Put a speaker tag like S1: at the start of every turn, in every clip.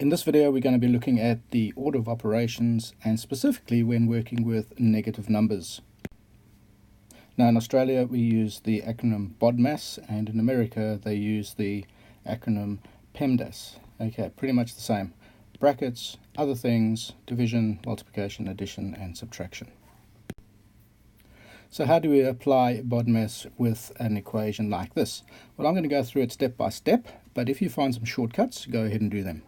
S1: In this video we're going to be looking at the order of operations and specifically when working with negative numbers. Now in Australia we use the acronym BODMAS and in America they use the acronym PEMDAS. Okay, pretty much the same. Brackets, other things, division, multiplication, addition and subtraction. So how do we apply BODMAS with an equation like this? Well, I'm going to go through it step by step, but if you find some shortcuts, go ahead and do them.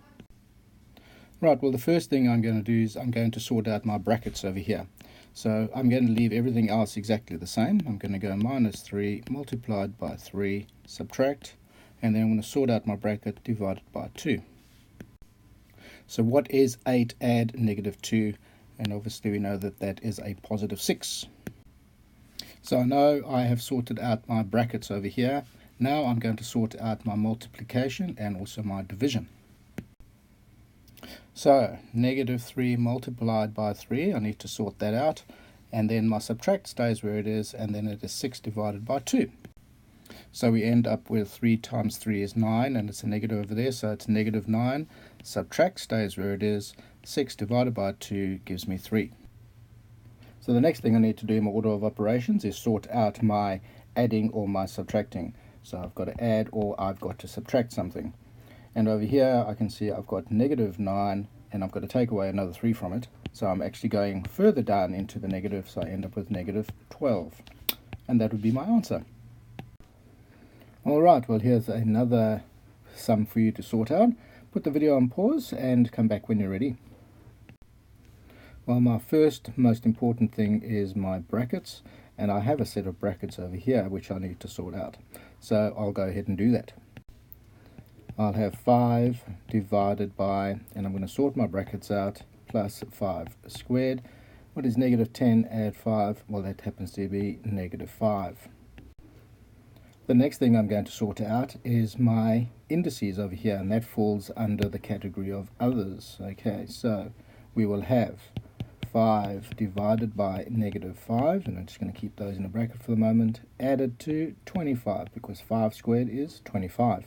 S1: Right, well the first thing I'm going to do is I'm going to sort out my brackets over here. So I'm going to leave everything else exactly the same. I'm going to go minus 3 multiplied by 3, subtract, and then I'm going to sort out my bracket divided by 2. So what is 8 add negative 2? And obviously we know that that is a positive 6. So I know I have sorted out my brackets over here. Now I'm going to sort out my multiplication and also my division. So negative 3 multiplied by 3, I need to sort that out, and then my subtract stays where it is, and then it is 6 divided by 2. So we end up with 3 times 3 is 9, and it's a negative over there, so it's negative 9. Subtract stays where it is, 6 divided by 2 gives me 3. So the next thing I need to do in my order of operations is sort out my adding or my subtracting. So I've got to add or I've got to subtract something. And over here I can see I've got negative 9 and I've got to take away another 3 from it. So I'm actually going further down into the negative, so I end up with negative 12. And that would be my answer. Alright, well here's another sum for you to sort out. Put the video on pause and come back when you're ready. Well, my first most important thing is my brackets, and I have a set of brackets over here which I need to sort out. So I'll go ahead and do that. I'll have 5 divided by, and I'm going to sort my brackets out, plus 5 squared. What is negative 10 add 5? Well, that happens to be negative 5. The next thing I'm going to sort out is my indices over here, and that falls under the category of others. Okay, so we will have 5 divided by negative 5, and I'm just going to keep those in a bracket for the moment, added to 25, because 5 squared is 25.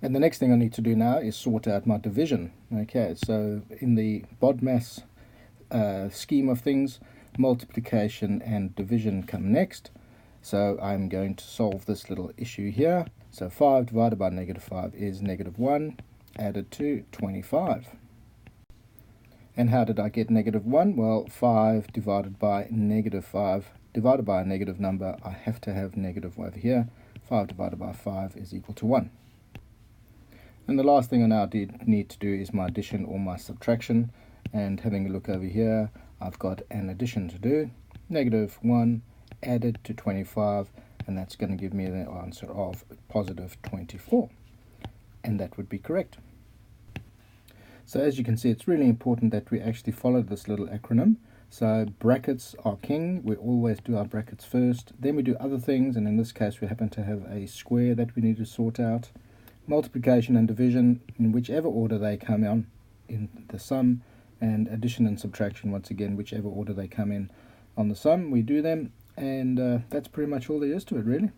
S1: And the next thing I need to do now is sort out my division. Okay, so in the BODMAS scheme of things, multiplication and division come next. So I'm going to solve this little issue here. So 5 divided by negative 5 is negative 1, added to 25. And how did I get negative 1? Well, 5 divided by negative 5, divided by a negative number, I have to have negative over here. 5 divided by 5 is equal to 1. And the last thing I now need to do is my addition or my subtraction. And having a look over here, I've got an addition to do. Negative 1 added to 25, and that's going to give me the answer of positive 24. And that would be correct. So as you can see, it's really important that we actually follow this little acronym. So brackets are king. We always do our brackets first. Then we do other things, and in this case we happen to have a square that we need to sort out. Multiplication and division, in whichever order they come in the sum, and addition and subtraction, once again, whichever order they come in on the sum, we do them, and that's pretty much all there is to it, really.